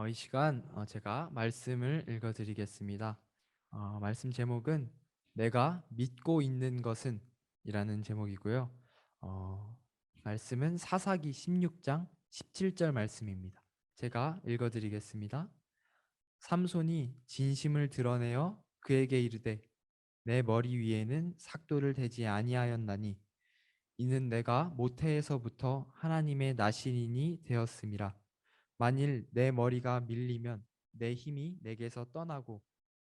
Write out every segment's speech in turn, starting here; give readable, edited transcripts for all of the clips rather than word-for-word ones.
이 시간 제가 말씀을 읽어드리겠습니다. 말씀 제목은 내가 믿고 있는 것은 이라는 제목이고요. 어, 말씀은 사사기 16장 17절 말씀입니다. 제가 읽어드리겠습니다. 삼손이 진심을 드러내어 그에게 이르되 내 머리 위에는 삭도를 대지 아니하였나니 이는 내가 모태에서부터 하나님의 나시린이 되었음이라. 만일 내 머리가 밀리면 내 힘이 내게서 떠나고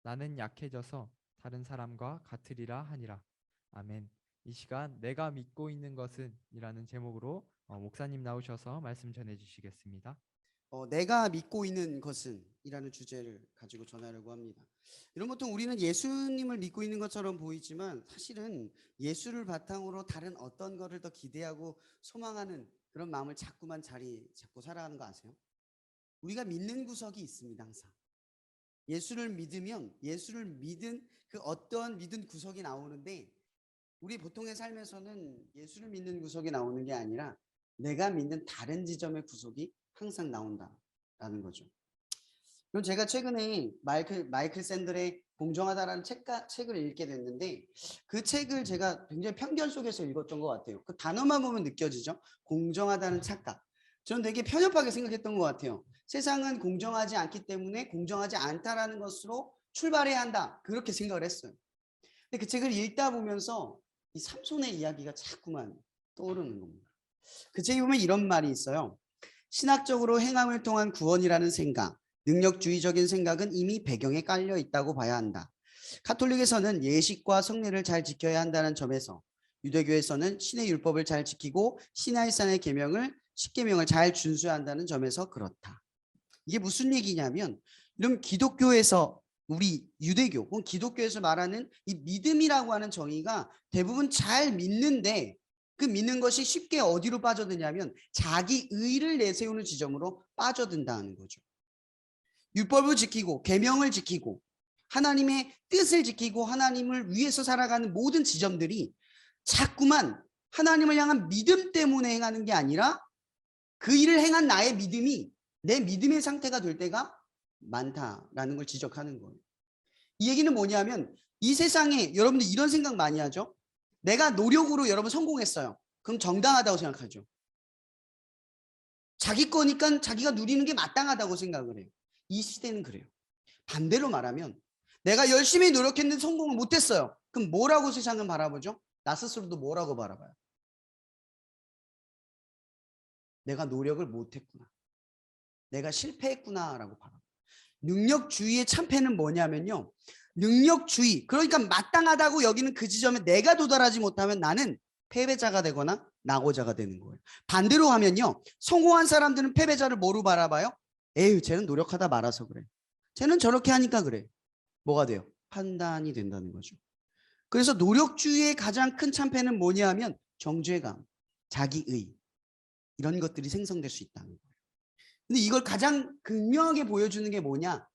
나는 약해져서 다른 사람과 같으리라 하니라. 아멘. 이 시간 내가 믿고 있는 것은 이라는 제목으로 목사님 나오셔서 말씀 전해 주시겠습니다. 내가 믿고 있는 것은 이라는 주제를 가지고 전하려고 합니다. 이런 보통 우리는 예수님을 믿고 있는 것처럼 보이지만 사실은 예수를 바탕으로 다른 어떤 거를 더 기대하고 소망하는 그런 마음을 자꾸만 자리 잡고 살아가는 거 아세요? 우리가 믿는 구석이 있습니다. 항상 예수를 믿으면 예수를 믿은 그 어떤 믿은 구석이 나오는데, 우리 보통의 삶에서는 예수를 믿는 구석이 나오는 게 아니라 내가 믿는 다른 지점의 구석이 항상 나온다라는 거죠. 그럼 제가 최근에 마이클 샌들의 공정하다라는 책을 읽게 됐는데, 그 책을 제가 굉장히 편견 속에서 읽었던 것 같아요. 그 단어만 보면 느껴지죠. 공정하다는 착각. 저는 되게 편협하게 생각했던 것 같아요. 세상은 공정하지 않기 때문에 공정하지 않다라는 것으로 출발해야 한다, 그렇게 생각을 했어요. 근데 그 책을 읽다 보면서 이 삼손의 이야기가 자꾸만 떠오르는 겁니다. 그 책에 보면 이런 말이 있어요. 신학적으로 행함을 통한 구원이라는 생각, 능력주의적인 생각은 이미 배경에 깔려 있다고 봐야 한다. 가톨릭에서는 예식과 성례를 잘 지켜야 한다는 점에서, 유대교에서는 신의 율법을 잘 지키고 시나이산의 계명을 10계명을 잘 준수해야 한다는 점에서 그렇다. 이게 무슨 얘기냐면, 이런 기독교에서, 우리 유대교 혹은 기독교에서 말하는 이 믿음이라고 하는 정의가 대부분 잘 믿는데, 그 믿는 것이 쉽게 어디로 빠져드냐면 자기 의를 내세우는 지점으로 빠져든다는 거죠. 율법을 지키고 계명을 지키고 하나님의 뜻을 지키고 하나님을 위해서 살아가는 모든 지점들이 자꾸만 하나님을 향한 믿음 때문에 행하는 게 아니라 그 일을 행한 나의 믿음이 내 믿음의 상태가 될 때가 많다라는 걸 지적하는 거예요. 이 얘기는 뭐냐면, 이 세상에 여러분들 이런 생각 많이 하죠. 내가 노력으로 여러분 성공했어요. 그럼 정당하다고 생각하죠. 자기 거니까 자기가 누리는 게 마땅하다고 생각을 해요. 이 시대는 그래요. 반대로 말하면, 내가 열심히 노력했는데 성공을 못했어요. 그럼 뭐라고 세상은 바라보죠? 나 스스로도 뭐라고 바라봐요? 내가 노력을 못했구나, 내가 실패했구나라고 바라봐요. 능력주의의 참패는 뭐냐면요, 능력주의, 그러니까 마땅하다고 여기는 그 지점에 내가 도달하지 못하면 나는 패배자가 되거나 낙오자가 되는 거예요. 반대로 하면요, 성공한 사람들은 패배자를 뭐로 바라봐요? 에휴, 쟤는 노력하다 말아서 그래, 쟤는 저렇게 하니까 그래. 뭐가 돼요? 판단이 된다는 거죠. 그래서 노력주의의 가장 큰 참패는 뭐냐면 정죄감, 자기의, 이런 것들이 생성될 수 있다는 거예요. 근데 이걸 가장 극명하게 보여주는 게 뭐냐?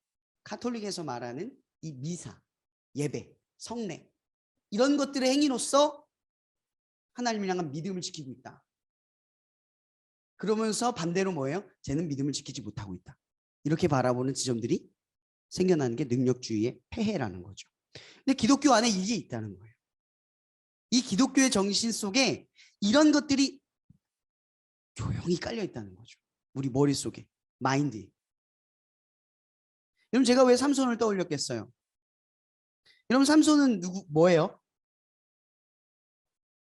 가톨릭에서 말하는 이 미사, 예배, 성례, 이런 것들의 행위로서 하나님을 향한 믿음을 지키고 있다. 그러면서 반대로 뭐예요? 쟤는 믿음을 지키지 못하고 있다. 이렇게 바라보는 지점들이 생겨나는 게 능력주의의 폐해라는 거죠. 근데 기독교 안에 이게 있다는 거예요. 이 기독교의 정신 속에 이런 것들이 조용히 깔려 있다는 거죠. 우리 머릿속에, 마인드에. 여러분, 제가 왜 삼손을 떠올렸겠어요? 여러분, 삼손은 뭐예요?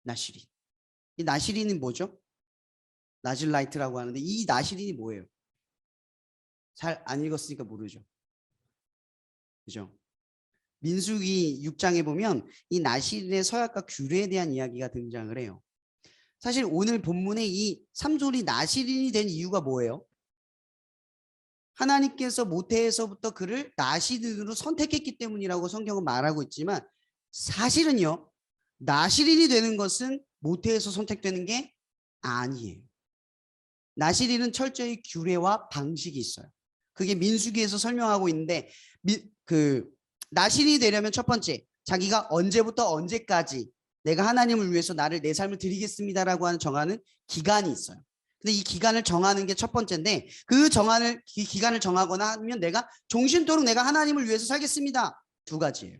나시린. 이 나시린은 뭐죠? 나질라이트라고 하는데, 이 나시린이 뭐예요? 잘 안 읽었으니까 모르죠. 그죠? 민수기 6장에 보면 이 나시린의 서약과 규례에 대한 이야기가 등장을 해요. 사실 오늘 본문에 이 삼손이 나시린이 된 이유가 뭐예요? 하나님께서 모태에서부터 그를 나시린으로 선택했기 때문이라고 성경은 말하고 있지만, 사실은요, 나시린이 되는 것은 모태에서 선택되는 게 아니에요. 나시린은 철저히 규례와 방식이 있어요. 그게 민수기에서 설명하고 있는데, 나시린이 되려면 첫 번째, 자기가 언제부터 언제까지 내가 하나님을 위해서 나를 내 삶을 드리겠습니다라고 하는 정하는 기간이 있어요. 근데 이 기간을 정하는 게 첫 번째인데 그 기간을 정하거나 하면 내가 종신토록 내가 하나님을 위해서 살겠습니다. 두 가지예요.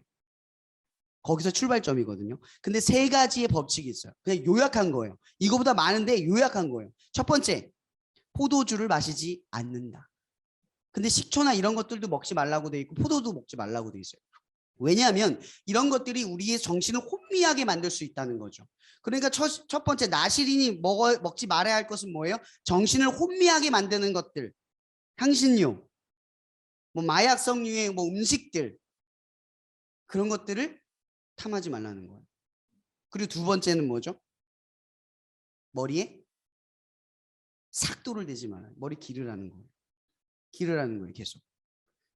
거기서 출발점이거든요. 근데 세 가지의 법칙이 있어요. 그냥 요약한 거예요. 이거보다 많은데 요약한 거예요. 첫 번째, 포도주를 마시지 않는다. 근데 식초나 이런 것들도 먹지 말라고 돼 있고 포도도 먹지 말라고 돼 있어요. 왜냐하면 이런 것들이 우리의 정신을 혼미하게 만들 수 있다는 거죠. 그러니까 첫 번째 나시린이 먹지 말아야 할 것은 뭐예요? 정신을 혼미하게 만드는 것들, 향신료, 뭐 마약성류의 뭐 음식들 그런 것들을 탐하지 말라는 거예요. 그리고 두 번째는 뭐죠? 머리에 삭도를 대지 말아요. 머리 기르라는 거예요. 기르라는 거예요, 계속.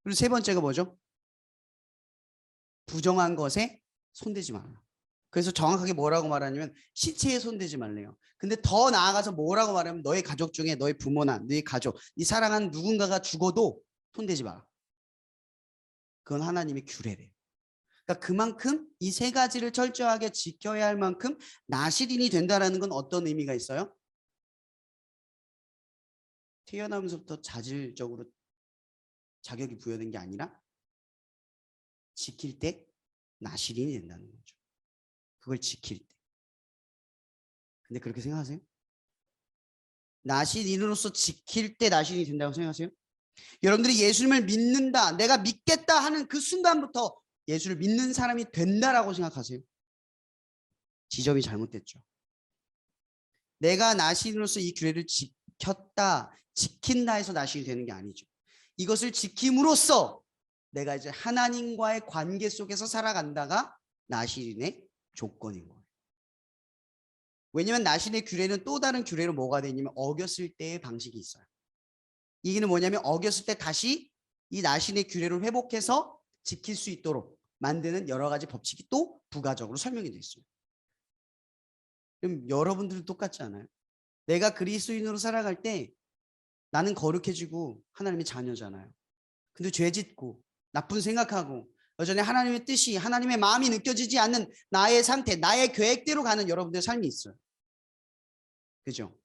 그리고 세 번째가 뭐죠? 부정한 것에 손대지 말아요. 그래서 정확하게 뭐라고 말하냐면 시체에 손대지 말래요. 근데 더 나아가서 뭐라고 말하면 너의 가족 중에 너의 부모나 너의 가족, 네 사랑하는 누군가가 죽어도 손대지 마라. 그건 하나님의 규례래요. 그러니까 그만큼 이 세 가지를 철저하게 지켜야 할 만큼 나시린이 된다라는 건 어떤 의미가 있어요? 태어나면서부터 자질적으로 자격이 부여된 게 아니라 지킬 때 나시린이 된다는 거죠. 그걸 지킬 때. 근데 그렇게 생각하세요? 나시린으로서 지킬 때 나시린이 된다고 생각하세요? 여러분들이 예수님을 믿는다, 내가 믿겠다 하는 그 순간부터 예수를 믿는 사람이 된다라고 생각하세요? 지점이 잘못됐죠. 내가 나시린으로서 이 규례를 지켰다, 지킨다 해서 나시린이 되는 게 아니죠. 이것을 지킴으로써 내가 이제 하나님과의 관계 속에서 살아간다가 나시린의 조건인 거예요. 왜냐하면 나시린의 규례는 또 다른 규례로 뭐가 되냐면 어겼을 때의 방식이 있어요. 이게는 뭐냐면 어겼을 때 다시 이 나시린의 규례를 회복해서 지킬 수 있도록 만드는 여러 가지 법칙이 또 부가적으로 설명이 되어 있어요. 그럼 여러분들도 똑같지 않아요? 내가 그리스도인으로 살아갈 때 나는 거룩해지고 하나님의 자녀잖아요. 근데 죄 짓고 나쁜 생각하고 여전히 하나님의 뜻이 하나님의 마음이 느껴지지 않는 나의 상태, 나의 계획대로 가는 여러분들의 삶이 있어요. 그죠?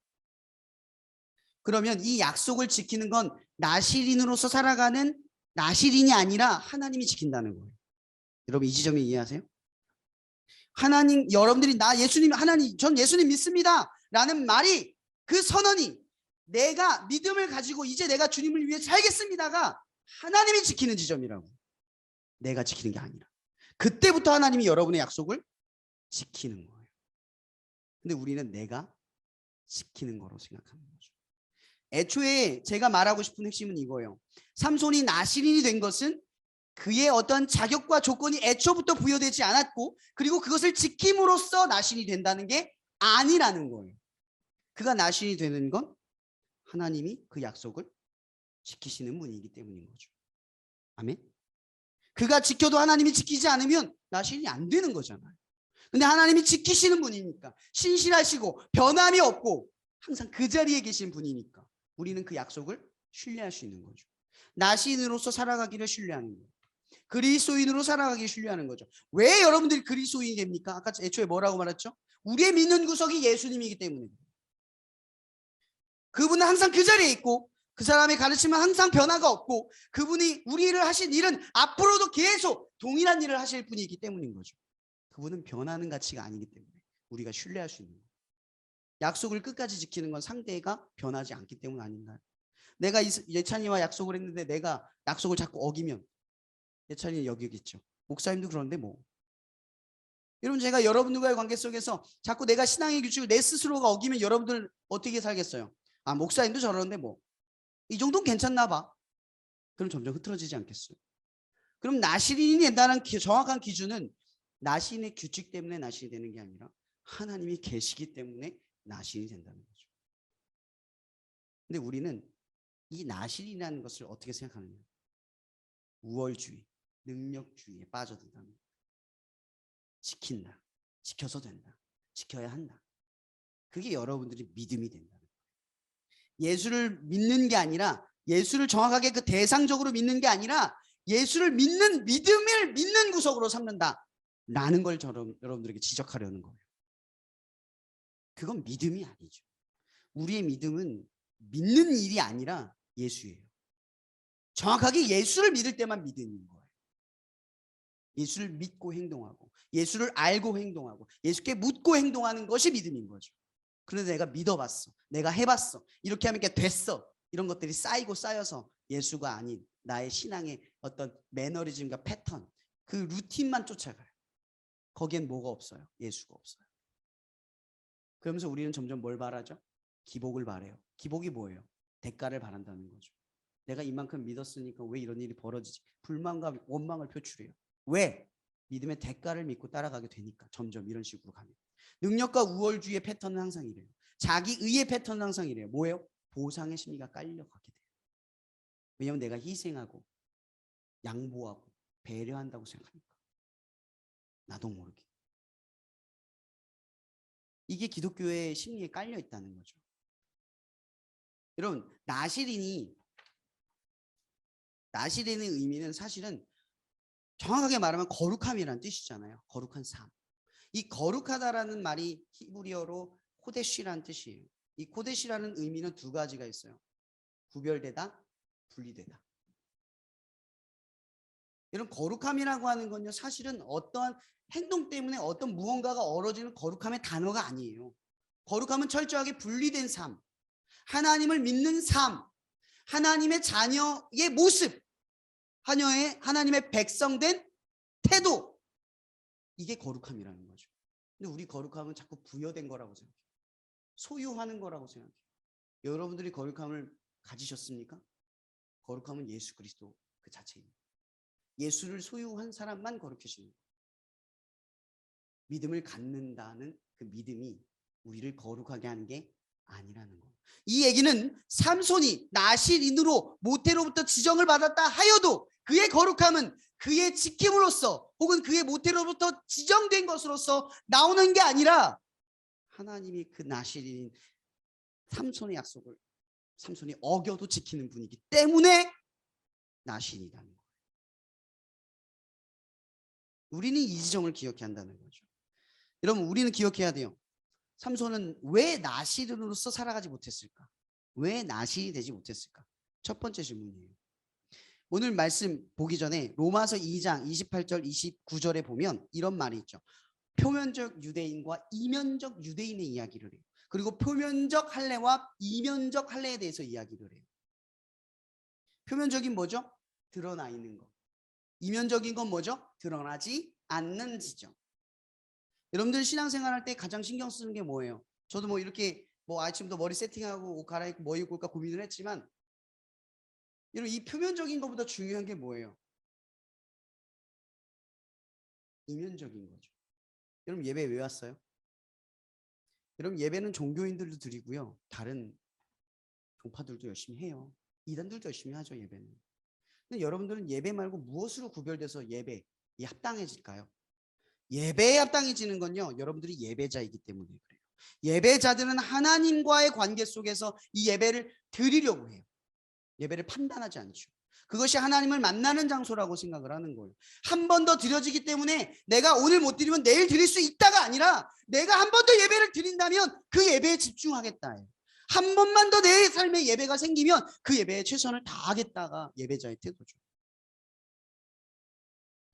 그러면 이 약속을 지키는 건 나시린으로서 살아가는 나시린이 아니라 하나님이 지킨다는 거예요. 여러분 이 지점을 이해하세요? 하나님, 여러분들이 나 예수님, 하나님, 전 예수님 믿습니다 라는 말이 그 선언이 내가 믿음을 가지고 이제 내가 주님을 위해 살겠습니다가 하나님이 지키는 지점이라고. 내가 지키는 게 아니라. 그때부터 하나님이 여러분의 약속을 지키는 거예요. 근데 우리는 내가 지키는 거로 생각하는 거죠. 애초에 제가 말하고 싶은 핵심은 이거예요. 삼손이 나시린이 된 것은 그의 어떤 자격과 조건이 애초부터 부여되지 않았고 그리고 그것을 지킴으로써 나시린이 된다는 게 아니라는 거예요. 그가 나시린이 되는 건 하나님이 그 약속을 지키시는 분이기 때문인 거죠. 아멘. 그가 지켜도 하나님이 지키지 않으면 나시린이 안 되는 거잖아요. 근데 하나님이 지키시는 분이니까 신실하시고 변함이 없고 항상 그 자리에 계신 분이니까 우리는 그 약속을 신뢰할 수 있는 거죠. 나시린으로서 살아가기를 신뢰하는 거예요. 그리스도인으로 살아가기 신뢰하는 거죠. 왜 여러분들이 그리스도인이 됩니까? 아까 애초에 뭐라고 말했죠? 우리의 믿는 구석이 예수님이기 때문에. 그분은 항상 그 자리에 있고 그 사람의 가르침은 항상 변화가 없고 그분이 우리를 하신 일은 앞으로도 계속 동일한 일을 하실 분이기 때문인 거죠. 그분은 변하는 가치가 아니기 때문에 우리가 신뢰할 수 있는 거예요. 약속을 끝까지 지키는 건 상대가 변하지 않기 때문 아닌가요? 내가 예찬이와 약속을 했는데 내가 약속을 자꾸 어기면 예찬이는 여기겠죠. 목사님도 그런데 뭐. 여러분 제가 여러분들과의 관계 속에서 자꾸 내가 신앙의 규칙을 내 스스로가 어기면 여러분들 어떻게 살겠어요? 아 목사님도 저러는데 뭐. 이 정도는 괜찮나 봐. 그럼 점점 흐트러지지 않겠어요? 그럼 나시린이 된다는 정확한 기준은 나시린의 규칙 때문에 나시린이 되는 게 아니라 하나님이 계시기 때문에 나시린이 된다는 거죠. 근데 우리는 이 나시린이라는 것을 어떻게 생각하느냐? 우월주의, 능력주의에 빠져든다는 거예요. 지킨다. 지켜서 된다. 지켜야 한다. 그게 여러분들이 믿음이 된다는 거예요. 예수를 믿는 게 아니라 예수를 정확하게 그 대상적으로 믿는 게 아니라 예수를 믿는 믿음을 믿는 구석으로 삼는다라는 걸 여러분들에게 지적하려는 거예요. 그건 믿음이 아니죠. 우리의 믿음은 믿는 일이 아니라 예수예요. 정확하게 예수를 믿을 때만 믿음인 거예요. 예수를 믿고 행동하고 예수를 알고 행동하고 예수께 묻고 행동하는 것이 믿음인 거죠. 그런데 내가 믿어봤어, 내가 해봤어, 이렇게 하면 이렇게 됐어, 이런 것들이 쌓이고 쌓여서 예수가 아닌 나의 신앙의 어떤 매너리즘과 패턴, 그 루틴만 쫓아가요. 거기엔 뭐가 없어요? 예수가 없어요. 그러면서 우리는 점점 뭘 바라죠? 기복을 바래요. 기복이 뭐예요? 대가를 바란다는 거죠. 내가 이만큼 믿었으니까 왜 이런 일이 벌어지지? 불만과 원망을 표출해요. 왜? 믿음의 대가를 믿고 따라가게 되니까 점점 이런 식으로 가면. 능력과 우월주의의 패턴은 항상 이래요. 자기 의의 패턴은 항상 이래요. 뭐예요? 보상의 심리가 깔려가게 돼요. 왜냐하면 내가 희생하고 양보하고 배려한다고 생각하니까. 나도 모르게. 이게 기독교의 심리에 깔려 있다는 거죠. 여러분, 나시린의 의미는 사실은 정확하게 말하면 거룩함이라는 뜻이잖아요. 거룩한 삶. 이 거룩하다라는 말이 히브리어로 코데시라는 뜻이에요. 이 코데시라는 의미는 두 가지가 있어요. 구별되다, 분리되다. 이런 거룩함이라고 하는 건요, 사실은 어떠한 행동 때문에 어떤 무언가가 얼어지는 거룩함의 단어가 아니에요. 거룩함은 철저하게 분리된 삶, 하나님을 믿는 삶, 하나님의 자녀의 모습, 하나님의 백성된 태도, 이게 거룩함이라는 거죠. 근데 우리 거룩함은 자꾸 부여된 거라고 생각해요. 소유하는 거라고 생각해요. 여러분들이 거룩함을 가지셨습니까? 거룩함은 예수 그리스도 그 자체입니다. 예수를 소유한 사람만 거룩해지는 거예요. 믿음을 갖는다는 그 믿음이 우리를 거룩하게 하는 게 아니라는 거예요. 이 얘기는 삼손이 나실인으로 모태로부터 지정을 받았다 하여도 그의 거룩함은 그의 지킴으로써 혹은 그의 모태로부터 지정된 것으로서 나오는 게 아니라 하나님이 그 나실인 삼손의 약속을 삼손이 어겨도 지키는 분이기 때문에 나실이라는 거예요. 우리는 이 지정을 기억해야 한다는 거죠. 여러분, 우리는 기억해야 돼요. 삼손은 왜 나실인으로서 살아가지 못했을까? 왜 나실이 되지 못했을까? 첫 번째 질문이에요. 오늘 말씀 보기 전에 로마서 2장 28절 29절에 보면 이런 말이 있죠. 표면적 유대인과 이면적 유대인의 이야기를 해요. 그리고 표면적 할례와 이면적 할례에 대해서 이야기를 해요. 표면적인 뭐죠? 드러나 있는 것. 이면적인 건 뭐죠? 드러나지 않는 지점. 여러분들 신앙생활 할 때 가장 신경 쓰는 게 뭐예요? 저도 뭐 이렇게 뭐 아침부터 머리 세팅하고 옷 갈아입고 뭐 입고 올까 고민을 했지만 여러분, 이 표면적인 것보다 중요한 게 뭐예요? 이면적인 거죠. 여러분, 예배 왜 왔어요? 여러분, 예배는 종교인들도 드리고요. 다른 종파들도 열심히 해요. 이단들도 열심히 하죠, 예배는. 근데 여러분들은 예배 말고 무엇으로 구별돼서 예배에 합당해질까요? 예배에 합당해지는 건요, 여러분들이 예배자이기 때문에 그래요. 예배자들은 하나님과의 관계 속에서 이 예배를 드리려고 해요. 예배를 판단하지 않죠. 그것이 하나님을 만나는 장소라고 생각을 하는 거예요. 한 번 더 드려지기 때문에 내가 오늘 못 드리면 내일 드릴 수 있다가 아니라 내가 한 번 더 예배를 드린다면 그 예배에 집중하겠다. 한 번만 더 내 삶에 예배가 생기면 그 예배에 최선을 다하겠다가 예배자의 태도죠.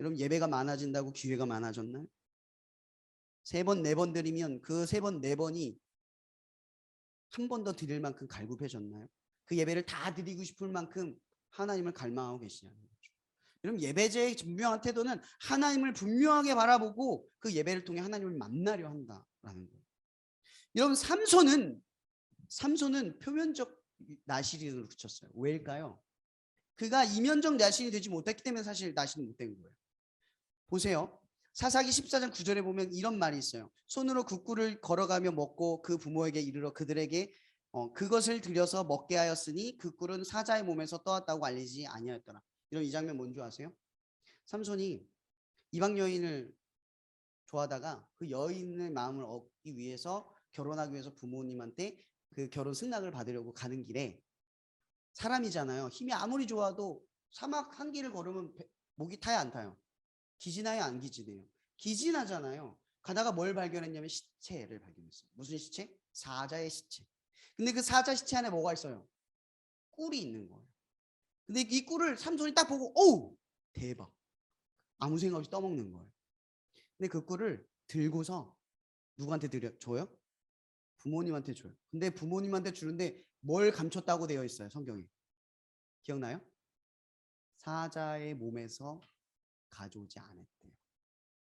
여러분, 예배가 많아진다고 기회가 많아졌나요? 3번, 4번 드리면 그 3번, 4번이 한 번 더 드릴 만큼 갈급해졌나요? 그 예배를 다 드리고 싶을 만큼 하나님을 갈망하고 계시냐는 거죠. 여러분, 예배자의 분명한 태도는 하나님을 분명하게 바라보고 그 예배를 통해 하나님을 만나려 한다라는 거예요. 여러분, 삼손은 표면적 나실인으로 그쳤어요. 왜일까요? 그가 이면적 나실이 되지 못했기 때문에 사실 나실이 못된 거예요. 보세요. 사사기 14장 9절에 보면 이런 말이 있어요. 손으로 국구를 걸어가며 먹고 그 부모에게 이르러 그들에게 그것을 들여서 먹게 하였으니 그 꿀은 사자의 몸에서 떠왔다고 알리지 아니하였더라. 이런 이 장면 뭔지 아세요? 삼손이 이방 여인을 좋아하다가 그 여인의 마음을 얻기 위해서 결혼하기 위해서 부모님한테 그 결혼 승낙을 받으려고 가는 길에 사람이잖아요. 힘이 아무리 좋아도 사막 한 길을 걸으면 목이 타야 안 타요? 기진하여 안 기진해요? 기진하잖아요. 가다가 뭘 발견했냐면 시체를 발견했어요. 무슨 시체? 사자의 시체. 근데 그 사자 시체 안에 뭐가 있어요? 꿀이 있는 거예요. 근데 이 꿀을 삼손이 딱 보고 어우 대박, 아무 생각 없이 떠먹는 거예요. 근데 그 꿀을 들고서 누구한테 줘요? 부모님한테 줘요. 근데 부모님한테 주는데 뭘 감췄다고 되어 있어요, 성경에? 기억나요? 사자의 몸에서 가져오지 않았대요.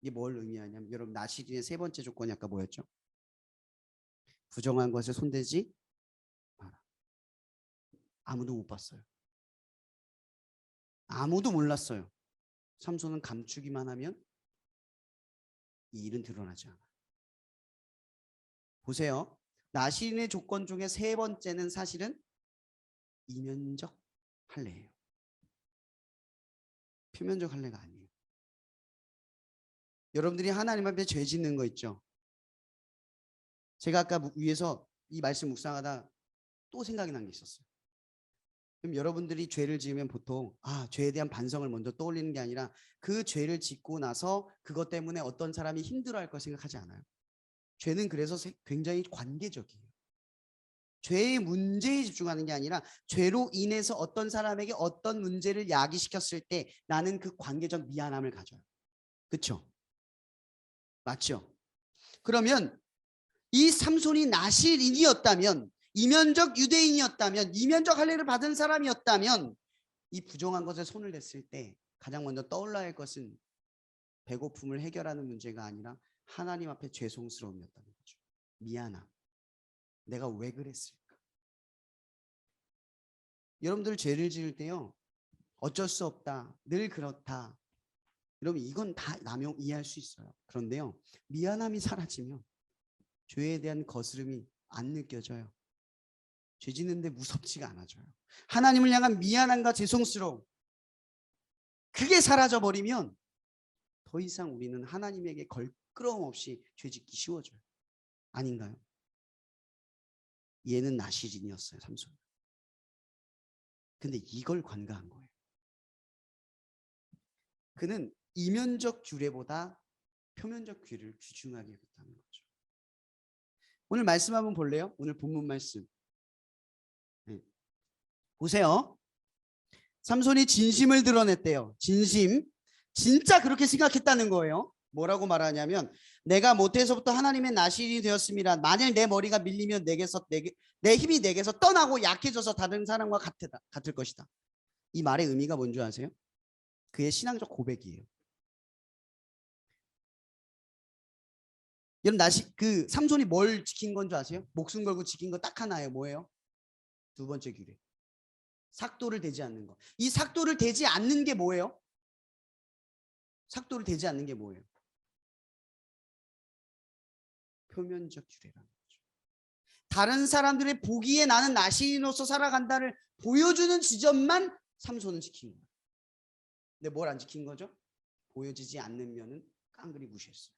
이게 뭘 의미하냐면, 여러분 나시린의 세 번째 조건이 아까 뭐였죠? 부정한 것에 손대지 마라. 아무도 못 봤어요. 아무도 몰랐어요. 삼손은 감추기만 하면 이 일은 드러나지 않아요. 보세요. 나시린의 조건 중에 세 번째는 사실은 이면적 할례예요. 표면적 할례가 아니에요. 여러분들이 하나님 앞에 죄 짓는 거 있죠? 제가 아까 위에서 이 말씀 묵상하다 또 생각이 난 게 있었어요. 그럼 여러분들이 죄를 지으면 보통 죄에 대한 반성을 먼저 떠올리는 게 아니라 그 죄를 짓고 나서 그것 때문에 어떤 사람이 힘들어할 걸 생각하지 않아요. 죄는 그래서 굉장히 관계적이에요. 죄의 문제에 집중하는 게 아니라 죄로 인해서 어떤 사람에게 어떤 문제를 야기시켰을 때 나는 그 관계적 미안함을 가져요. 그렇죠? 맞죠? 그러면 이 삼손이 나실인이었다면, 이면적 유대인이었다면, 이면적 할례를 받은 사람이었다면 이 부정한 것에 손을 댔을 때 가장 먼저 떠올라야 할 것은 배고픔을 해결하는 문제가 아니라 하나님 앞에 죄송스러움이었다는 거죠. 미안함. 내가 왜 그랬을까? 여러분들 죄를 지을 때요, 어쩔 수 없다, 늘 그렇다, 여러분 이건 다 남용 이해할 수 있어요. 그런데요, 미안함이 사라지면 죄에 대한 거스름이 안 느껴져요. 죄 짓는데 무섭지가 않아져요. 하나님을 향한 미안함과 죄송스러움, 그게 사라져버리면 더 이상 우리는 하나님에게 걸끄러움 없이 죄 짓기 쉬워져요. 아닌가요? 얘는 나시린이었어요, 삼손. 근데 이걸 관가한 거예요. 그는 이면적 규례보다 표면적 규례를 귀중하게 여겼다는 거죠. 오늘 말씀 한번 볼래요? 오늘 본문 말씀. 네. 보세요. 삼손이 진심을 드러냈대요. 진심. 진짜 그렇게 생각했다는 거예요. 뭐라고 말하냐면, 내가 모태에서부터 하나님의 나실이 되었습니다. 만일 내 머리가 밀리면 내 힘이 내게서 떠나고 약해져서 다른 사람과 같을 것이다. 이 말의 의미가 뭔지 아세요? 그의 신앙적 고백이에요. 여러분 그 삼손이 뭘 지킨 건 줄 아세요? 목숨 걸고 지킨 거 딱 하나예요. 뭐예요? 두 번째 규례. 삭도를 대지 않는 거. 이 삭도를 대지 않는 게 뭐예요? 삭도를 대지 않는 게 뭐예요? 표면적 규례라는 거죠. 다른 사람들의 보기에 나는 나시인으로서 살아간다를 보여주는 지점만 삼손은 지킨 거예요. 근데 뭘 안 지킨 거죠? 보여지지 않는 면은 깡그리 무시했어요.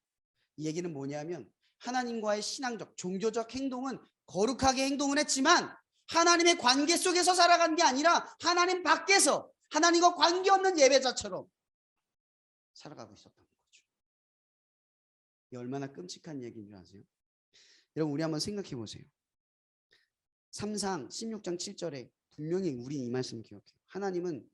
이 얘기는 뭐냐면, 하나님과의 신앙적, 종교적 행동은 거룩하게 행동을 했지만 하나님의 관계 속에서 살아간 게 아니라 하나님 밖에서 하나님과 관계없는 예배자처럼 살아가고 있었던 거죠. 이 얼마나 끔찍한 얘기인 줄 아세요? 여러분 우리 한번 생각해 보세요. 3상 16장 7절에 분명히 우리 이 말씀 기억해요. 하나님은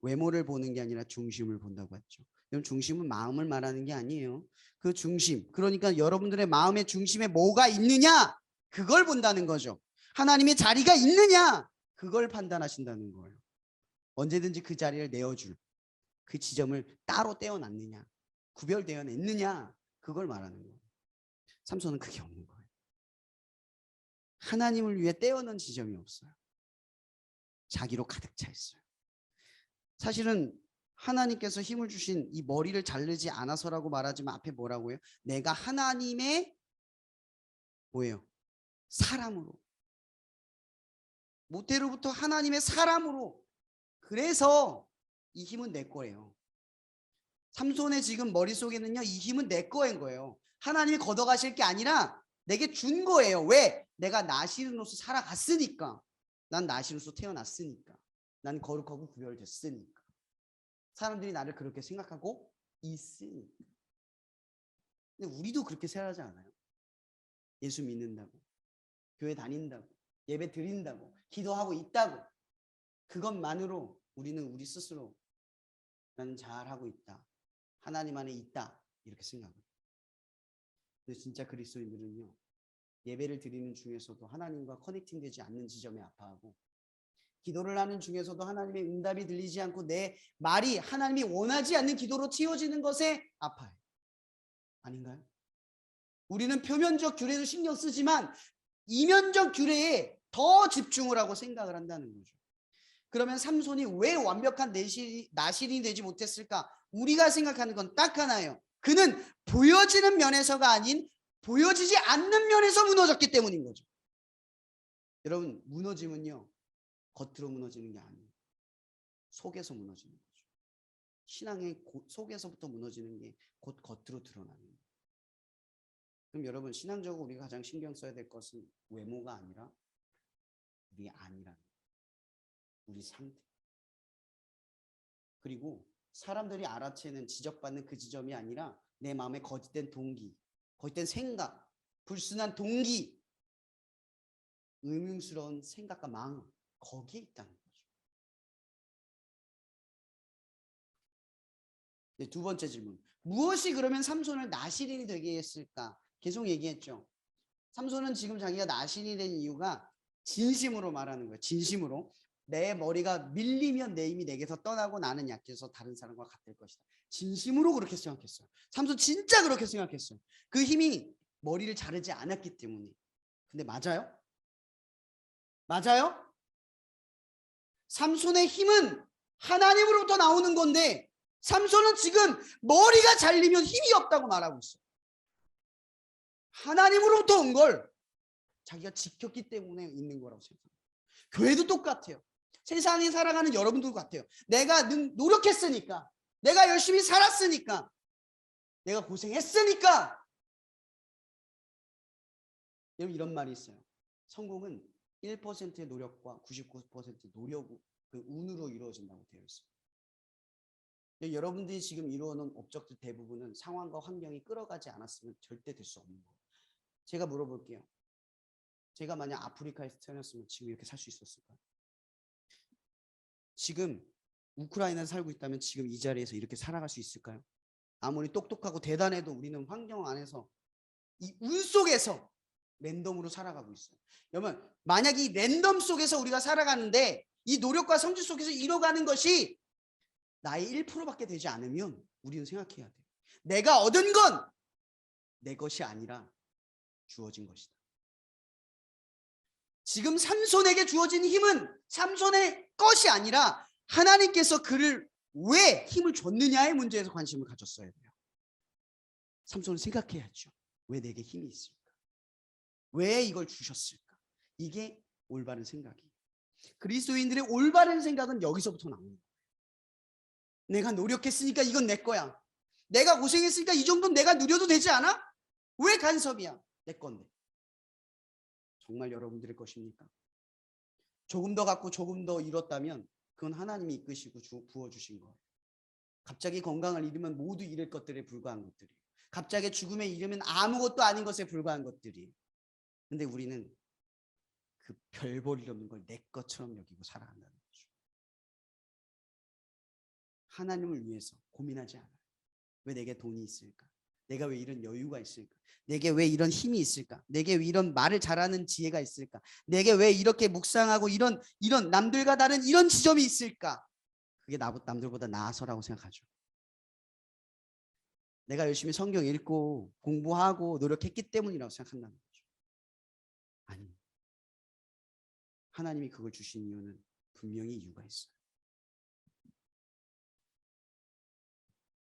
외모를 보는 게 아니라 중심을 본다고 했죠. 여러분 중심은 마음을 말하는 게 아니에요. 그 중심, 그러니까 여러분들의 마음의 중심에 뭐가 있느냐, 그걸 본다는 거죠. 하나님의 자리가 있느냐, 그걸 판단하신다는 거예요. 언제든지 그 자리를 내어줄 그 지점을 따로 떼어놨느냐, 구별되어 냈느냐, 그걸 말하는 거예요. 삼손은 그게 없는 거예요. 하나님을 위해 떼어놓은 지점이 없어요. 자기로 가득 차 있어요. 사실은 하나님께서 힘을 주신 이 머리를 자르지 않아서라고 말하지만 앞에 뭐라고요? 내가 하나님의 뭐예요? 사람으로, 모태로부터 하나님의 사람으로, 그래서 이 힘은 내 거예요. 삼손의 지금 머릿속에는요, 이 힘은 내 거인 거예요. 하나님이 걷어가실 게 아니라 내게 준 거예요. 왜? 내가 나시린으로서 살아갔으니까. 난 나시린으로서 태어났으니까. 난 거룩하고 구별됐으니까. 사람들이 나를 그렇게 생각하고 있으니까. 근데 우리도 그렇게 생각하지 않아요? 예수 믿는다고, 교회 다닌다고, 예배 드린다고, 기도하고 있다고, 그것만으로 우리는 우리 스스로 나는 잘하고 있다, 하나님 안에 있다, 이렇게 생각합니다. 근데 진짜 그리스도인들은요, 예배를 드리는 중에서도 하나님과 커넥팅되지 않는 지점에 아파하고, 기도를 하는 중에서도 하나님의 응답이 들리지 않고 내 말이 하나님이 원하지 않는 기도로 튀어지는 것에 아파요. 아닌가요? 우리는 표면적 규례도 신경 쓰지만 이면적 규례에 더 집중을 하고 생각을 한다는 거죠. 그러면 삼손이 왜 완벽한 나실이 되지 못했을까? 우리가 생각하는 건 딱 하나예요. 그는 보여지는 면에서가 아닌 보여지지 않는 면에서 무너졌기 때문인 거죠. 여러분, 무너짐은요, 겉으로 무너지는 게 아니에요. 속에서 무너지는 거죠. 신앙의 속에서부터 무너지는 게 곧 겉으로 드러나는 거예요. 그럼 여러분, 신앙적으로 우리가 가장 신경 써야 될 것은 외모가 아니라 우리 안이라는 거예요. 우리 상태. 그리고 사람들이 알아채는, 지적받는 그 지점이 아니라 내 마음에 거짓된 동기, 거짓된 생각, 불순한 동기, 의문스러운 생각과 마음, 거기에 있다는 거죠. 네, 두 번째 질문. 무엇이 그러면 삼손을 나실인이 되게 했을까? 계속 얘기했죠. 삼손은 지금 자기가 나실인이 된 이유가 진심으로 말하는 거예요. 진심으로. 내 머리가 밀리면 내 힘이 내게서 떠나고 나는 약해서 다른 사람과 같을 것이다. 진심으로 그렇게 생각했어요. 삼손 진짜 그렇게 생각했어요. 그 힘이 머리를 자르지 않았기 때문에. 근데 맞아요? 맞아요? 삼손의 힘은 하나님으로부터 나오는 건데 삼손은 지금 머리가 잘리면 힘이 없다고 말하고 있어요. 하나님으로부터 온 걸 자기가 지켰기 때문에 있는 거라고 생각합니다. 교회도 똑같아요. 세상에 살아가는 여러분도 같아요. 내가 노력했으니까, 내가 열심히 살았으니까, 내가 고생했으니까. 여러분, 이런 말이 있어요. 성공은 1%의 노력과 99%의 그 운으로 이루어진다고 되어 있어요. 여러분들이 지금 이루어놓은 업적들 대부분은 상황과 환경이 끌어가지 않았으면 절대 될 수 없는 거예요. 제가 물어볼게요. 제가 만약 아프리카에서 태어났으면 지금 이렇게 살 수 있었을까요? 지금 우크라이나에 살고 있다면 지금 이 자리에서 이렇게 살아갈 수 있을까요? 아무리 똑똑하고 대단해도 우리는 환경 안에서 이 운 속에서 랜덤으로 살아가고 있어요. 여러분, 만약 이 랜덤 속에서 우리가 살아가는데 이 노력과 성취 속에서 이뤄가는 것이 나의 1%밖에 되지 않으면 우리는 생각해야 돼. 내가 얻은 건 내 것이 아니라 주어진 것이다. 지금 삼손에게 주어진 힘은 삼손의 것이 아니라 하나님께서 그를 왜 힘을 줬느냐의 문제에서 관심을 가졌어야 돼요. 삼손은 생각해야죠. 왜 내게 힘이 있을까? 왜 이걸 주셨을까? 이게 올바른 생각이에요. 그리스도인들의 올바른 생각은 여기서부터 나옵니다. 내가 노력했으니까 이건 내 거야. 내가 고생했으니까 이 정도는 내가 누려도 되지 않아? 왜 간섭이야? 내 건데. 정말 여러분들의 것입니까? 조금 더 갖고 조금 더 잃었다면 그건 하나님이 이끄시고 부어주신 거예요. 갑자기 건강을 잃으면 모두 잃을 것들에 불과한 것들이에요. 갑자기 죽음에 이르면 아무것도 아닌 것에 불과한 것들이에요. 근데 우리는 그 별 볼 일 없는 걸 내 것처럼 여기고 살아간다는 거죠. 하나님을 위해서 고민하지 않아요. 왜 내게 돈이 있을까? 내가 왜 이런 여유가 있을까? 내게 왜 이런 힘이 있을까? 내게 왜 이런 말을 잘하는 지혜가 있을까? 내게 왜 이렇게 묵상하고 이런 남들과 다른 이런 지점이 있을까? 그게 남들보다 나아서라고 생각하죠. 내가 열심히 성경 읽고 공부하고 노력했기 때문이라고 생각한다는 거죠. 아니, 하나님이 그걸 주신 이유는 분명히 이유가 있어요.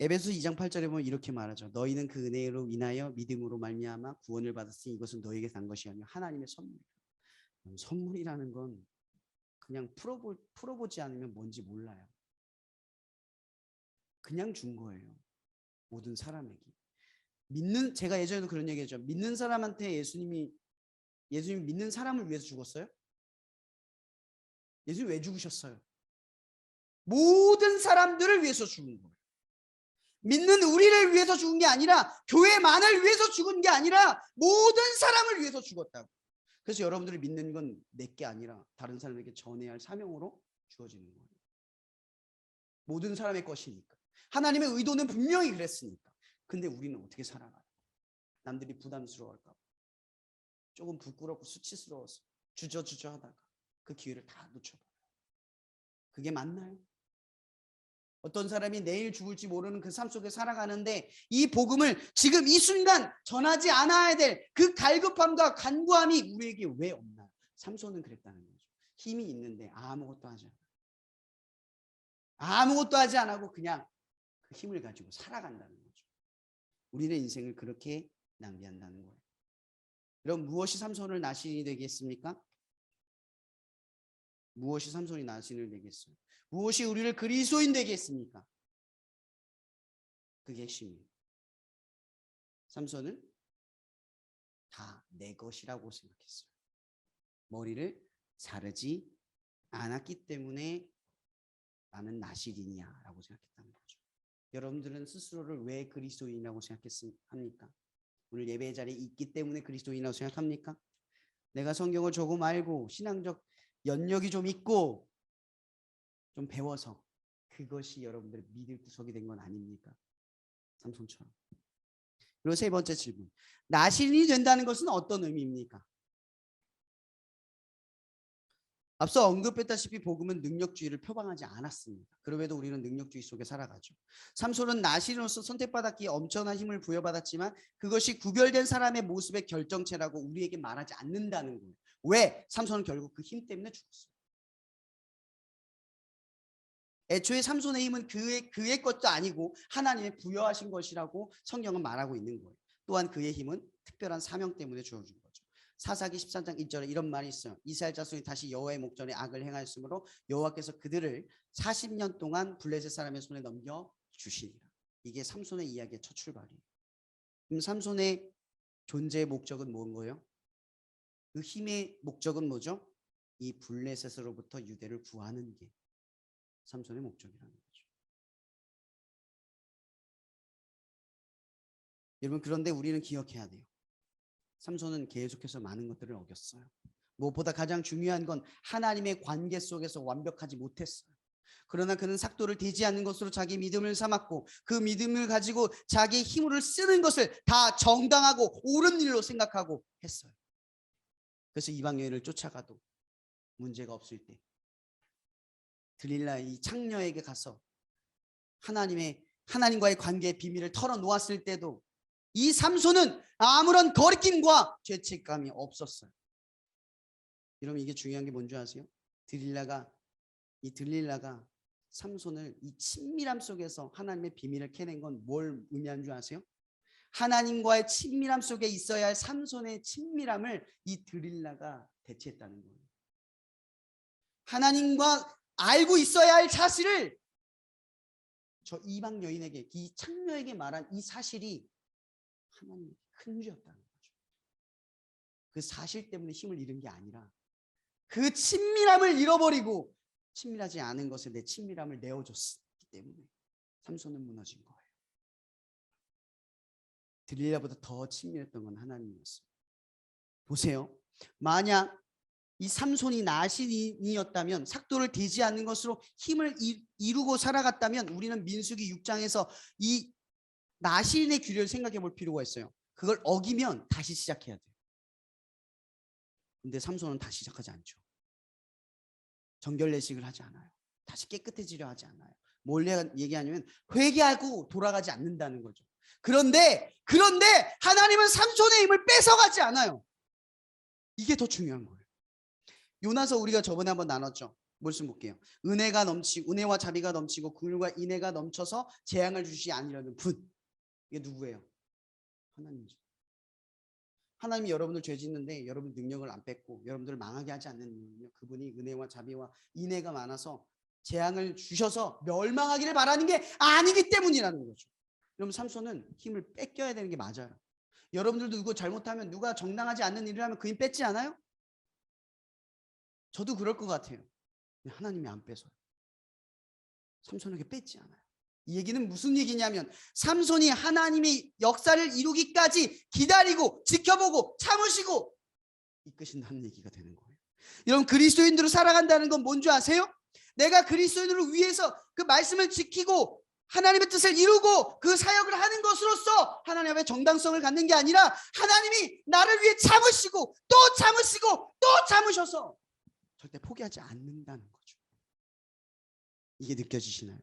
에베소 2장 8절에 보면 이렇게 말하죠. 너희는 그 은혜로 인하여 믿음으로 말미암아 구원을 받았으니 이것은 너희에게 난 것이 아니요 하나님의 선물이다. 선물이라는 건 그냥 풀어보지 않으면 뭔지 몰라요. 그냥 준 거예요. 모든 사람에게. 제가 예전에도 그런 얘기했죠. 믿는 사람한테 예수님이 믿는 사람을 위해서 죽었어요? 예수님 왜 죽으셨어요? 모든 사람들을 위해서 죽은 거예요. 믿는 우리를 위해서 죽은 게 아니라 교회만을 위해서 죽은 게 아니라 모든 사람을 위해서 죽었다고. 그래서 여러분들이 믿는 건 내게 아니라 다른 사람에게 전해야 할 사명으로 주어지는 거예요. 모든 사람의 것이니까. 하나님의 의도는 분명히 그랬으니까. 근데 우리는 어떻게 살아가요? 남들이 부담스러워할까 봐. 조금 부끄럽고 수치스러워서 주저주저 하다가 그 기회를 다 놓쳐버려요. 그게 맞나요? 어떤 사람이 내일 죽을지 모르는 그 삶 속에 살아가는데 이 복음을 지금 이 순간 전하지 않아야 될 그 갈급함과 간구함이 우리에게 왜 없나요? 삼손은 그랬다는 거죠. 힘이 있는데 아무것도 하지 않아요. 아무것도 하지 않고 그냥 그 힘을 가지고 살아간다는 거죠. 우리는 인생을 그렇게 낭비한다는 거예요. 그럼 무엇이 삼손을 나신이 되겠습니까? 무엇이 삼손이 나신을 되겠어요? 무엇이 우리를 그리스도인 되게 했습니까? 그게 핵심이에요. 삼손은 다 내 것이라고 생각했어요. 머리를 자르지 않았기 때문에 나는 나실이냐라고 생각했다는 거죠. 여러분들은 스스로를 왜 그리스도인이라고 생각합니까? 오늘 예배 자리에 있기 때문에 그리스도인이라고 생각합니까? 내가 성경을 조금 알고 신앙적 연력이 좀 있고 좀 배워서 그것이 여러분들의 믿을 구석이 된 건 아닙니까? 삼손처럼. 그리고 세 번째 질문. 나신이 된다는 것은 어떤 의미입니까? 앞서 언급했다시피 복음은 능력주의를 표방하지 않았습니다. 그럼에도 우리는 능력주의 속에 살아가죠. 삼손은 나신으로서 선택받았기에 엄청난 힘을 부여받았지만 그것이 구별된 사람의 모습의 결정체라고 우리에게 말하지 않는다는 거예요. 왜? 삼손은 결국 그 힘 때문에 죽었어요. 애초에 삼손의 힘은 그의 것도 아니고 하나님의 부여하신 것이라고 성경은 말하고 있는 거예요. 또한 그의 힘은 특별한 사명 때문에 주어진 거죠. 사사기 13장 1절에 이런 말이 있어요. 이스라엘 자손이 다시 여호와의 목전에 악을 행하였으므로 여호와께서 그들을 40년 동안 블레셋 사람의 손에 넘겨 주시니라. 이게 삼손의 이야기의 첫 출발이에요. 그럼 삼손의 존재의 목적은 뭔 거예요? 그 힘의 목적은 뭐죠? 이 블레셋으로부터 유대를 구하는 게 삼손의 목적이라는 거죠. 여러분, 그런데 우리는 기억해야 돼요. 삼손은 계속해서 많은 것들을 어겼어요. 무엇보다 가장 중요한 건 하나님의 관계 속에서 완벽하지 못했어요. 그러나 그는 삭도를 대지 않는 것으로 자기 믿음을 삼았고 그 믿음을 가지고 자기 힘을 쓰는 것을 다 정당하고 옳은 일로 생각하고 했어요. 그래서 이방 여인을 쫓아가도 문제가 없을 때 들릴라 이 창녀에게 가서 하나님과의 관계의 비밀을 털어놓았을 때도 이 삼손은 아무런 거리낌과 죄책감이 없었어요. 여러분, 이게 중요한 게 뭔지 아세요? 들릴라가 삼손을 이 친밀함 속에서 하나님의 비밀을 캐낸 건 뭘 의미하는 줄 아세요? 하나님과의 친밀함 속에 있어야 할 삼손의 친밀함을 이 들릴라가 대체했다는 거예요. 하나님과 알고 있어야 할 사실을 저 이방 여인에게, 이 창녀에게 말한 이 사실이 하나님의 큰 죄였다는 거죠. 그 사실 때문에 힘을 잃은 게 아니라 그 친밀함을 잃어버리고 친밀하지 않은 것에 내 친밀함을 내어줬기 때문에 삼손은 무너진 거예요. 들릴라보다 더 친밀했던 건 하나님이었어요. 보세요. 만약 이 삼손이 나신이었다면, 삭도를 대지 않는 것으로 힘을 이루고 살아갔다면 우리는 민수기 6장에서 이 나신의 규례를 생각해 볼 필요가 있어요. 그걸 어기면 다시 시작해야 돼요. 근데 삼손은 다시 시작하지 않죠. 정결례식을 하지 않아요. 다시 깨끗해지려 하지 않아요. 뭘 얘기하냐면 회개하고 돌아가지 않는다는 거죠. 그런데 하나님은 삼손의 힘을 뺏어가지 않아요. 이게 더 중요한 거예요. 요나서 우리가 저번에 한번 나눴죠. 말씀 볼게요. 은혜와 자비가 넘치고 긍휼과 인애가 넘쳐서 재앙을 주시지 아니려는 분. 이게 누구예요? 하나님이죠. 하나님이 여러분들 죄 짓는데 여러분 능력을 안 뺏고 여러분들을 망하게 하지 않는 이유는요. 그분이 은혜와 자비와 인애가 많아서 재앙을 주셔서 멸망하기를 바라는 게 아니기 때문이라는 거죠. 여러분, 삼손은 힘을 뺏겨야 되는 게 맞아요. 여러분들도 누구 잘못하면, 누가 정당하지 않는 일을 하면 그 힘 뺏지 않아요? 저도 그럴 것 같아요. 하나님이 안 뺏어요. 삼손에게 뺏지 않아요. 이 얘기는 무슨 얘기냐면 삼손이 하나님의 역사를 이루기까지 기다리고 지켜보고 참으시고 이끄신다는 얘기가 되는 거예요. 여러분, 그리스도인으로 살아간다는 건 뭔지 아세요? 내가 그리스도인으로 위해서 그 말씀을 지키고 하나님의 뜻을 이루고 그 사역을 하는 것으로서 하나님 앞에 정당성을 갖는 게 아니라 하나님이 나를 위해 참으시고 또 참으시고 또 참으셔서 절대 포기하지 않는다는 거죠. 이게 느껴지시나요?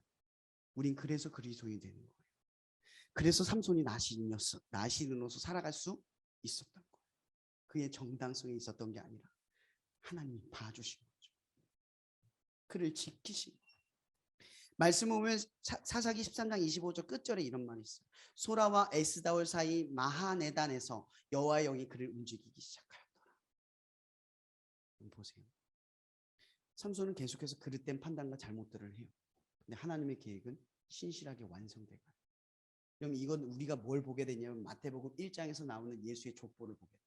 우린 그래서 그리스도인이 되는 거예요. 그래서 삼손이 나시인으로서 살아갈 수 있었던 거예요. 그의 정당성이 있었던 게 아니라 하나님이 봐주신 거죠. 그를 지키신 거예요. 말씀 보면 사사기 13장 25절 끝절에 이런 말이 있어요. 소라와 에스다올 사이 마하네단에서 여호와의 영이 그를 움직이기 시작하였더라. 보세요. 삼손은 계속해서 그릇된 판단과 잘못들을 해요. 근데 하나님의 계획은 신실하게 완성돼가요. 그럼 이건 우리가 뭘 보게 되냐면 마태복음 1장에서 나오는 예수의 족보를 보게 돼요.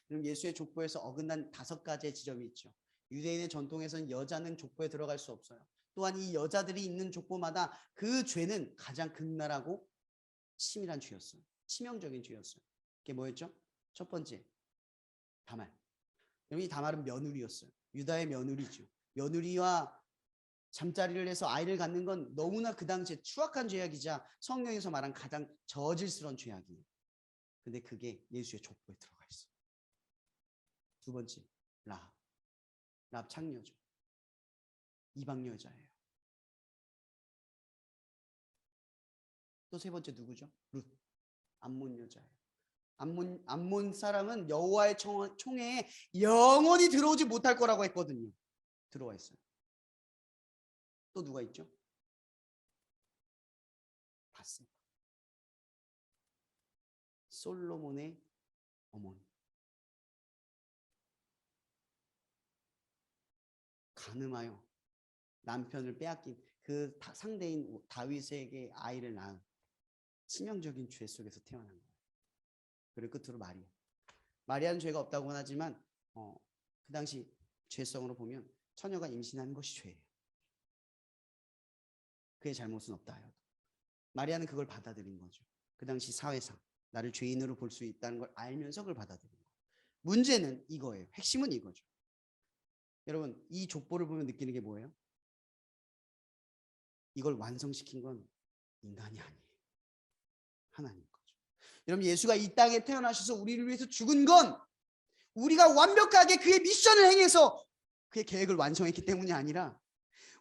그럼 예수의 족보에서 어긋난 5가지의 지점이 있죠. 유대인의 전통에서는 여자는 족보에 들어갈 수 없어요. 또한 이 여자들이 있는 족보마다 그 죄는 가장 극랄하고 치밀한 죄였어요. 치명적인 죄였어요. 그게 뭐였죠? 첫 번째, 다말. 이 다말은 며느리였어요. 유다의 며느리죠. 며느리와 잠자리를 해서 아이를 갖는 건 너무나 그 당시에 추악한 죄악이자 성경에서 말한 가장 저질스러운 죄악이에요. 근데 그게 예수의 족보에 들어가 있어요. 두 번째, 라합 창녀죠. 이방 여자예요. 또 세 번째 누구죠? 룻, 암몬 여자예요. 암몬 사람은 여호와의 총회에 영원히 들어오지 못할 거라고 했거든요. 들어와 있어요. 또 누가 있죠? 바세바, 솔로몬의 어머니. 간음하여 남편을 빼앗긴 그 상대인 다윗에게 아이를 낳은 치명적인 죄 속에서 태어난 거예요. 그리고 끝으로 마리아는 죄가 없다고는 하지만 그 당시 죄성으로 보면 처녀가 임신하는 것이 죄예요. 그의 잘못은 없다 하여도 마리아는 그걸 받아들인 거죠. 그 당시 사회상 나를 죄인으로 볼 수 있다는 걸 알면서 그걸 받아들인 거예요. 문제는 이거예요. 핵심은 이거죠. 여러분, 이 족보를 보면 느끼는 게 뭐예요? 이걸 완성시킨 건 인간이 아니에요. 하나님 거죠. 여러분, 예수가 이 땅에 태어나셔서 우리를 위해서 죽은 건 우리가 완벽하게 그의 미션을 행해서 그의 계획을 완성했기 때문이 아니라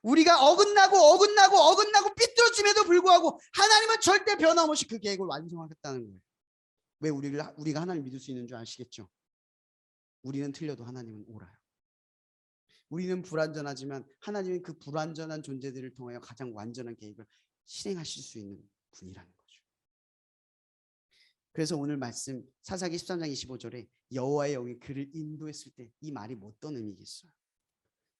우리가 어긋나고 삐뚤어짐에도 불구하고 하나님은 절대 변함없이 그 계획을 완성하겠다는 거예요. 왜 우리가 하나님 믿을 수 있는 줄 아시겠죠? 우리는 틀려도 하나님은 옳아요. 우리는 불완전하지만 하나님은 그 불완전한 존재들을 통하여 가장 완전한 계획을 실행하실 수 있는 분이라는 거죠. 그래서 오늘 말씀 사사기 13장 25절에 여호와의 영이 그를 인도했을 때 이 말이 어떤 의미겠어요?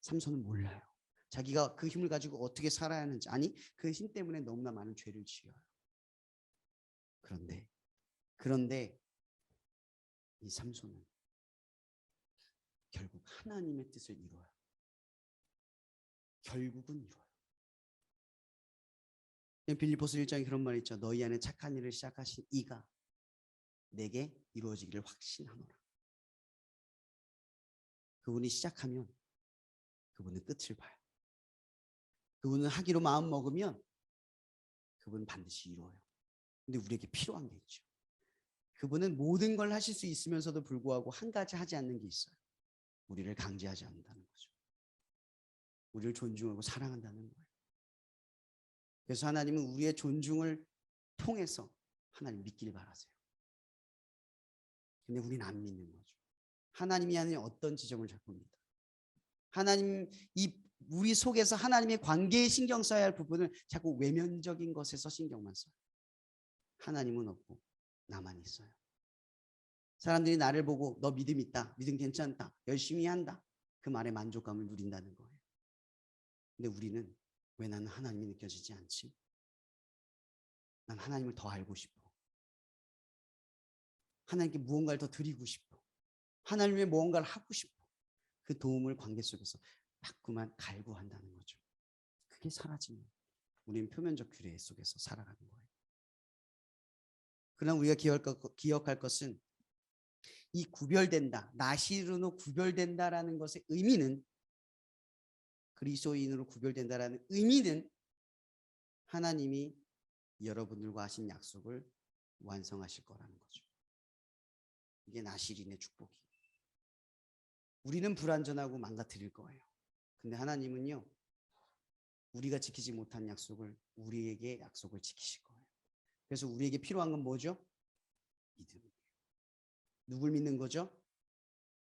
삼손은 몰라요. 자기가 그 힘을 가지고 어떻게 살아야 하는지, 아니 그 힘 때문에 너무나 많은 죄를 지어요. 그런데 이 삼손은 결국 하나님의 뜻을 이루어요. 결국은 이루어요. 빌립보서 1장에 그런 말이 있죠. 너희 안에 착한 일을 시작하신 이가 내게 이루어지기를 확신하노라. 그분이 시작하면 그분은 끝을 봐요. 그분은 하기로 마음 먹으면 그분은 반드시 이루어요. 근데 우리에게 필요한 게 있죠. 그분은 모든 걸 하실 수 있으면서도 불구하고 한 가지 하지 않는 게 있어요. 우리를 강제하지 않는다는 거죠. 우리를 존중하고 사랑한다는 거예요. 그래서 하나님은 우리의 존중을 통해서 하나님 믿기를 바라세요. 근데 우리는 안 믿는 거죠. 하나님이 하는 어떤 지점을 자꾸 믿어요. 하나님, 우리 속에서 하나님의 관계에 신경 써야 할 부분을 자꾸 외면적인 것에서 신경만 써요. 하나님은 없고 나만 있어요. 사람들이 나를 보고 너 믿음 있다, 믿음 괜찮다, 열심히 한다, 그 말에 만족감을 누린다는 거예요. 근데 우리는 왜 나는 하나님이 느껴지지 않지? 난 하나님을 더 알고 싶어. 하나님께 무언가를 더 드리고 싶어. 하나님 위해 무언가를 하고 싶어. 그 도움을 관계 속에서 자꾸만 갈구한다는 거죠. 그게 사라지면 우리는 표면적 규례 속에서 살아가는 거예요. 그러나 우리가 기억할 것은 이 구별된다, 나시르노 구별된다라는 것의 의미는, 그리스도인으로 구별된다라는 의미는 하나님이 여러분들과 하신 약속을 완성하실 거라는 거죠. 이게 나시린의 축복이에요. 우리는 불완전하고 망가뜨릴 거예요. 근데 하나님은요, 우리가 지키지 못한 약속을 우리에게 약속을 지키실 거예요. 그래서 우리에게 필요한 건 뭐죠? 믿음이에요. 누굴 믿는 거죠?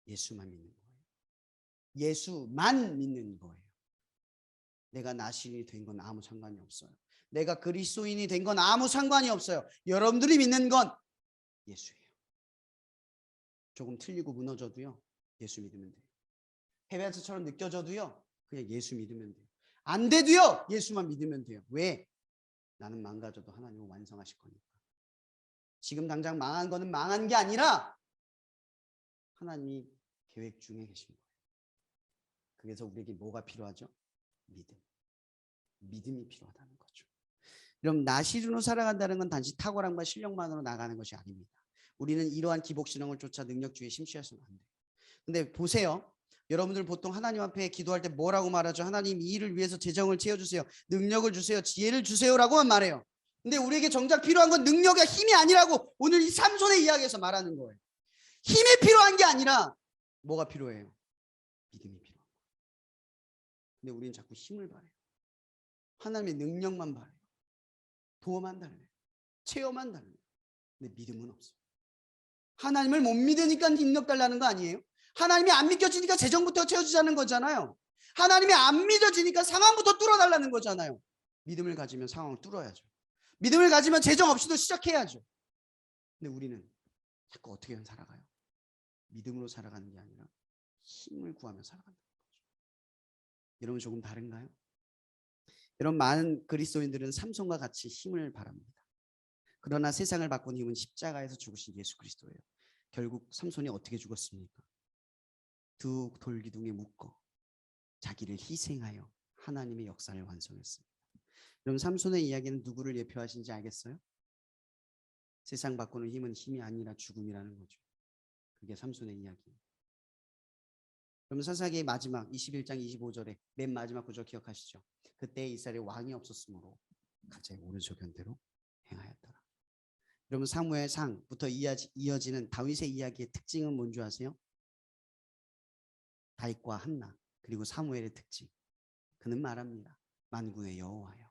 예수만 믿는 거예요. 예수만 믿는 거예요. 내가 나시린이 된 건 아무 상관이 없어요. 내가 그리스도인이 된 건 아무 상관이 없어요. 여러분들이 믿는 건 예수예요. 조금 틀리고 무너져도요, 예수 믿으면 돼요. 해변처럼 느껴져도요, 그냥 예수 믿으면 돼요. 안 돼도요, 예수만 믿으면 돼요. 왜? 나는 망가져도 하나님은 완성하실 거니까. 지금 당장 망한 거는 망한 게 아니라 하나님이 계획 중에 계신 거예요. 그래서 우리에게 뭐가 필요하죠? 믿음. 믿음이 필요하다는 거죠. 그럼 나시르노 살아간다는 건 단지 탁월함과 실력만으로 나가는 것이 아닙니다. 우리는 이러한 기복신앙을 쫓아 능력주의에 심취해서는 안 돼요. 근데 보세요. 여러분들 보통 하나님 앞에 기도할 때 뭐라고 말하죠? 하나님, 이 일을 위해서 재정을 채워주세요. 능력을 주세요. 지혜를 주세요라고만 말해요. 근데 우리에게 정작 필요한 건 능력과 힘이 아니라고 오늘 이 삼손의 이야기에서 말하는 거예요. 힘이 필요한 게 아니라 뭐가 필요해요? 믿음이 필요해요. 근데 우리는 자꾸 힘을 바래요. 하나님의 능력만 바래요. 도움만 달래요. 체험만 달래요. 근데 믿음은 없어요. 하나님을 못 믿으니까 능력 달라는 거 아니에요? 하나님이 안 믿겨지니까 재정부터 채워주자는 거잖아요. 하나님이 안 믿어지니까 상황부터 뚫어달라는 거잖아요. 믿음을 가지면 상황을 뚫어야죠. 믿음을 가지면 재정 없이도 시작해야죠. 근데 우리는 자꾸 어떻게 살아가요? 믿음으로 살아가는 게 아니라 힘을 구하며 살아간다는 거죠. 여러분 조금 다른가요? 여러분 많은 그리스도인들은 삼손과 같이 힘을 바랍니다. 그러나 세상을 바꾼 힘은 십자가에서 죽으신 예수 그리스도예요. 결국 삼손이 어떻게 죽었습니까? 두 돌기둥에 묶어 자기를 희생하여 하나님의 역사를 완성했습니다. 그럼 삼손의 이야기는 누구를 예표하신지 알겠어요? 세상 바꾸는 힘은 힘이 아니라 죽음이라는 거죠. 그게 삼손의 이야기예요. 그럼 사사기의 마지막 21장 25절에 맨 마지막 구절 기억하시죠? 그때 이스라엘에 왕이 없었으므로 각자의 오른손견대로 행하였더라. 여러분 사무엘상부터 이어지는 다윗의 이야기의 특징은 뭔지 아세요? 다윗과 한나 그리고 사무엘의 특징. 그는 말합니다. 만군의 여호와여.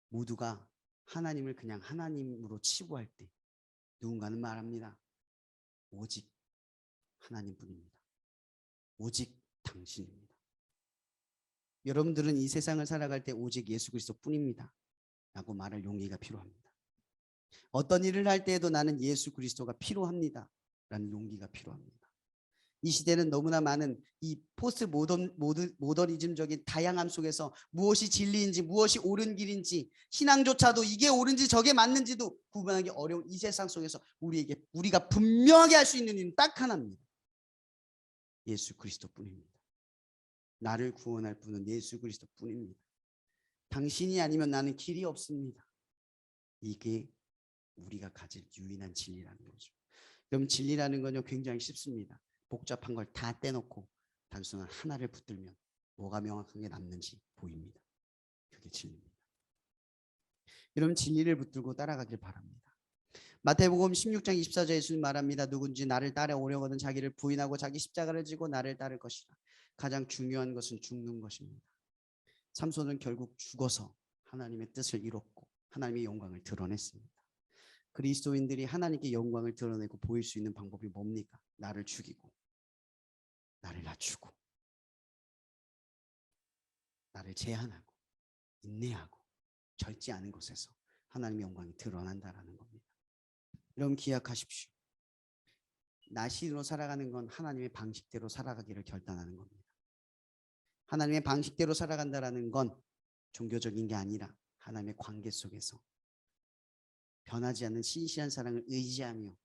모두가 하나님을 그냥 하나님으로 치부할 때 누군가는 말합니다. 오직 하나님뿐입니다. 오직 당신입니다. 여러분들은 이 세상을 살아갈 때 오직 예수 그리스도뿐입니다. 라고 말할 용기가 필요합니다. 어떤 일을 할 때에도 나는 예수 그리스도가 필요합니다. 라는 용기가 필요합니다. 이 시대는 너무나 많은 이 포스트 모더니즘적인 다양함 속에서 무엇이 진리인지 무엇이 옳은 길인지 신앙조차도 이게 옳은지 저게 맞는지도 구분하기 어려운 이 세상 속에서 우리가 분명하게 할 수 있는 일은 딱 하나입니다. 예수 그리스도뿐입니다. 나를 구원할 분은 예수 그리스도뿐입니다. 당신이 아니면 나는 길이 없습니다. 이게 우리가 가질 유일한 진리라는 거죠. 그럼 진리라는 건요 굉장히 쉽습니다. 복잡한 걸 다 떼놓고 단순한 하나를 붙들면 뭐가 명확하게 남는지 보입니다. 그게 진리입니다. 여러분 진리를 붙들고 따라가길 바랍니다. 마태복음 16장 24절에 예수님 말합니다. 누군지 나를 따라오려거든 자기를 부인하고 자기 십자가를 지고 나를 따를 것이라. 가장 중요한 것은 죽는 것입니다. 삼손은 결국 죽어서 하나님의 뜻을 이뤘고 하나님의 영광을 드러냈습니다. 그리스도인들이 하나님께 영광을 드러내고 보일 수 있는 방법이 뭡니까? 나를 죽이고 나를 낮추고 나를 제한하고 인내하고 절제하는 것에서 하나님의 영광이 드러난다라는 겁니다. 여러분 기억하십시오. 나시로 살아가는 건 하나님의 방식대로 살아가기를 결단하는 겁니다. 하나님의 방식대로 살아간다라는 건 종교적인 게 아니라 하나님의 관계 속에서 변하지 않는 신실한 사랑을 의지하며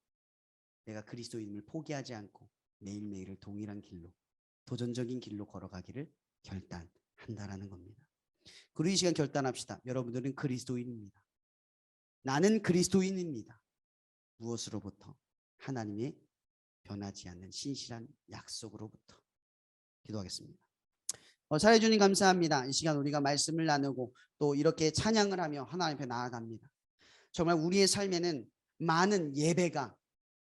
내가 그리스도인을 포기하지 않고 매일매일을 동일한 길로 도전적인 길로 걸어가기를 결단한다라는 겁니다. 그리고 이 시간 결단합시다. 여러분들은 그리스도인입니다. 나는 그리스도인입니다. 무엇으로부터? 하나님의 변하지 않는 신실한 약속으로부터. 기도하겠습니다. 사랑해 주님 감사합니다. 이 시간 우리가 말씀을 나누고 또 이렇게 찬양을 하며 하나님 앞에 나아갑니다. 정말 우리의 삶에는 많은 예배가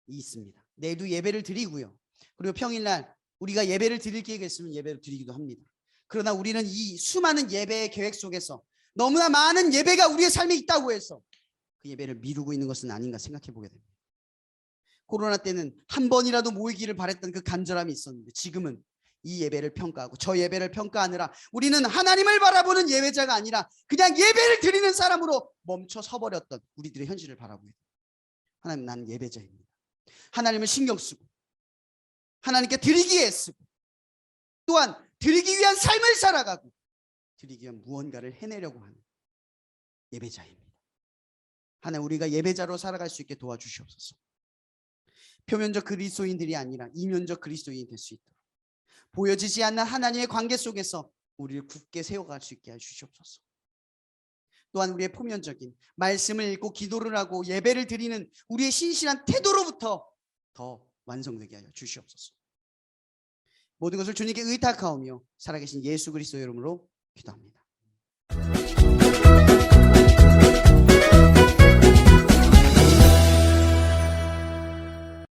있습니다. 내일도 예배를 드리고요. 그리고 평일날 우리가 예배를 드릴 계획이 있으면 예배를 드리기도 합니다. 그러나 우리는 이 수많은 예배의 계획 속에서 너무나 많은 예배가 우리의 삶에 있다고 해서 그 예배를 미루고 있는 것은 아닌가 생각해 보게 됩니다. 코로나 때는 한 번이라도 모이기를 바랬던 그 간절함이 있었는데 지금은 이 예배를 평가하고 저 예배를 평가하느라 우리는 하나님을 바라보는 예배자가 아니라 그냥 예배를 드리는 사람으로 멈춰 서버렸던 우리들의 현실을 바라보게 됩니다. 하나님, 나는 예배자입니다. 하나님을 신경 쓰고 하나님께 드리기에 쓰고 또한 드리기 위한 삶을 살아가고 드리기 위한 무언가를 해내려고 하는 예배자입니다. 하나님, 우리가 예배자로 살아갈 수 있게 도와주시옵소서. 표면적 그리스도인들이 아니라 이면적 그리스도인이 될 수 있도록 보여지지 않는 하나님의 관계 속에서 우리를 굳게 세워갈 수 있게 해주시옵소서. 또한 우리의 표면적인 말씀을 읽고 기도를 하고 예배를 드리는 우리의 신실한 태도로부터 더 완성되게 하여 주시옵소서. 모든 것을 주님께 의탁하오며 살아계신 예수 그리스도의 이름으로 기도합니다.